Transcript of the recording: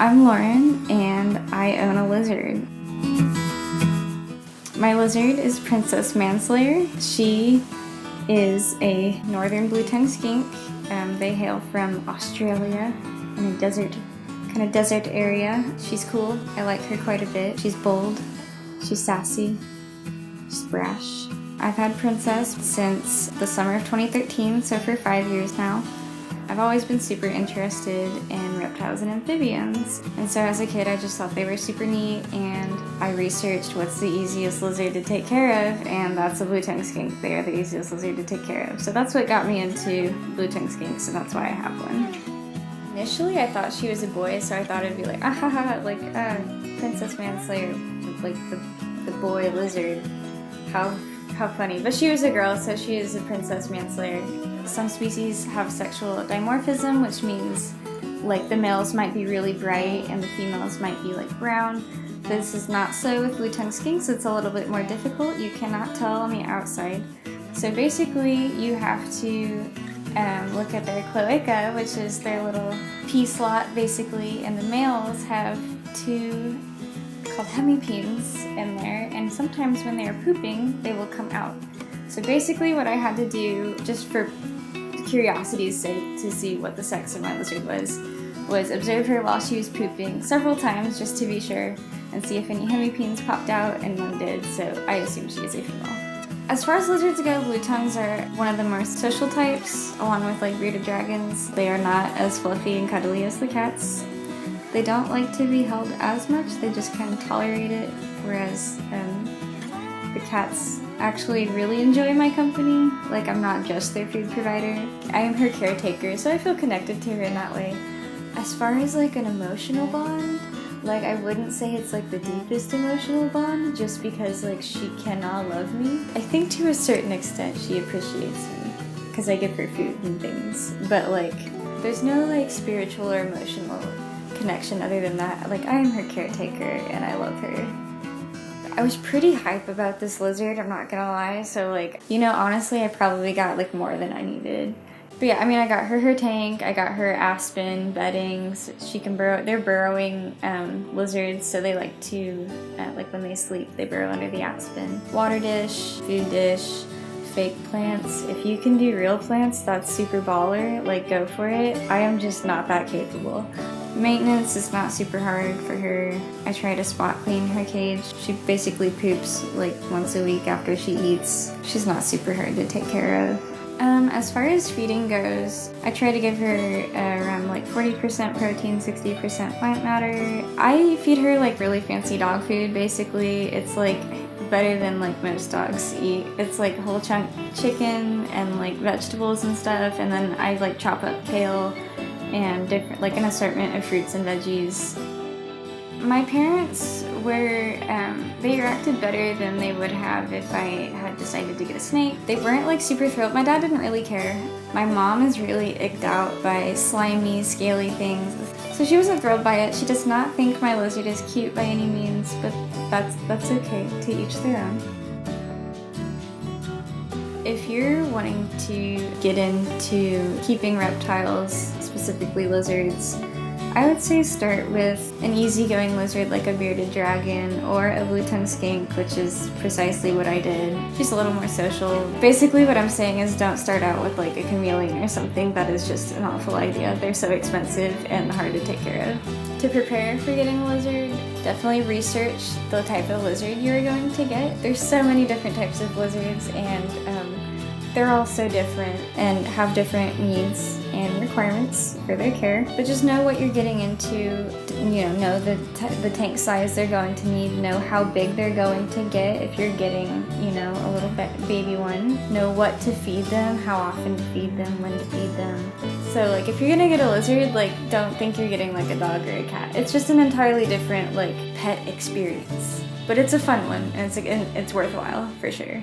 I'm Lauren, and I own a lizard. My lizard is Princess Manslayer. She is a northern blue-tongued skink. They hail from Australia in a kind of desert area. She's cool. I like her quite a bit. She's bold. She's sassy. She's brash. I've had Princess since the summer of 2013, so for 5 years now. I've always been super interested in reptiles and amphibians, and so as a kid I just thought they were super neat, and I researched what's the easiest lizard to take care of, and that's a blue-tongued skink. They are the easiest lizard to take care of. So that's what got me into blue-tongued skinks, and that's why I have one. Initially I thought she was a boy, so I thought it'd be like, like Princess Manslayer, like the boy lizard. How funny. But she was a girl, so she is a Princess Manslayer. Some species have sexual dimorphism, which means like the males might be really bright and the females might be like brown. This is not so with blue-tongued skinks. It's a little bit more difficult. You cannot tell on the outside. So basically you have to look at their cloaca, which is their little pee slot basically, and the males have two called hemipenes in there, and sometimes when they are pooping they will come out. So basically what I had to do, just for curiosity's sake, to see what the sex of my lizard was observe her while she was pooping several times just to be sure and see if any hemipenes popped out, and none did, so I assume she is a female. As far as lizards go, blue tongues are one of the more social types, along with like bearded dragons. They are not as fluffy and cuddly as the cats. They don't like to be held as much, they just kind of tolerate it, whereas the cats actually really enjoy my company. Like, I'm not just their food provider. I am her caretaker, so I feel connected to her in that way. As far as like an emotional bond, like I wouldn't say it's like the deepest emotional bond, just because like she cannot love me. I think to a certain extent she appreciates me, because I give her food and things, but like there's no like spiritual or emotional connection other than that. Like, I am her caretaker and I love her. I was pretty hype about this lizard, I'm not gonna lie, so like, you know, honestly I probably got like more than I needed. But yeah, I mean, I got her tank, I got her aspen beddings. She can burrow. They're burrowing lizards, so they like to, like when they sleep, they burrow under the aspen. Water dish, food dish, fake plants. If you can do real plants, that's super baller, like go for it. I am just not that capable. Maintenance is not super hard for her. I try to spot clean her cage. She basically poops like once a week after she eats. She's not super hard to take care of. As far as feeding goes, I try to give her around like 40% protein, 60% plant matter. I feed her like really fancy dog food basically. It's like better than like most dogs eat. It's like whole chunk chicken and like vegetables and stuff, and then I like chop up kale and different, like an assortment of fruits and veggies. My parents were, they reacted better than they would have if I had decided to get a snake. They weren't like super thrilled. My dad didn't really care. My mom is really icked out by slimy, scaly things, so she wasn't thrilled by it. She does not think my lizard is cute by any means, but that's okay, to each their own. If you're wanting to get into keeping reptiles, specifically lizards, I would say start with an easygoing lizard like a bearded dragon or a blue-tongued skink, which is precisely what I did. She's a little more social. Basically what I'm saying is don't start out with like a chameleon or something. That is just an awful idea. They're so expensive and hard to take care of. To prepare for getting a lizard, definitely research the type of lizard you're going to get. There's so many different types of lizards, and they're all so different and have different needs and requirements for their care. But just know what you're getting into, you know the tank size they're going to need, know how big they're going to get if you're getting, you know, a little baby one. Know what to feed them, how often to feed them, when to feed them. So like if you're gonna get a lizard, like don't think you're getting like a dog or a cat. It's just an entirely different like pet experience. But it's a fun one, and it's worthwhile for sure.